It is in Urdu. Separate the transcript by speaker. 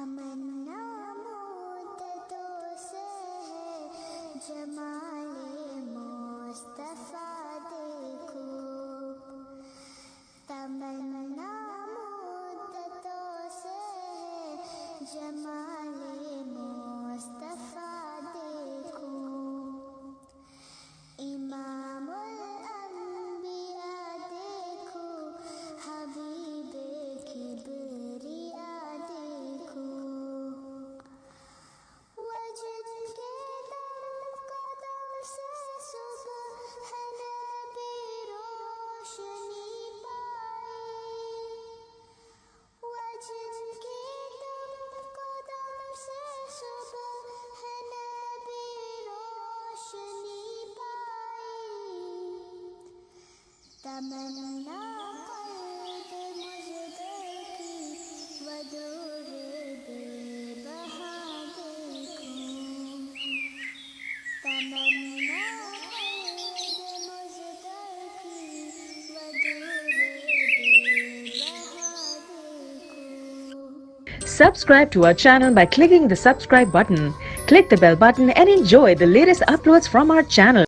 Speaker 1: تمنا مدتوں سے ہے جمال مصطفیٰ دیکھو، تمنا مدتوں سے ہے جمال مصطفیٰ دیکھو، امام الانبیاء دیکھو، حبیب کبریا دیکھو، وجد کے دم قدم سے صبح نبی روشنی پائی، وجد کے دم قدم سے صبح نبی روشنی پائی، تمنا قلب مجدر کی ودور بے بہا دیکھو، تمنا قلب مجدر کی ودور بے بہا دیکھو۔
Speaker 2: Subscribe to our channel by clicking the subscribe button. Click the bell button and enjoy the latest uploads from our channel.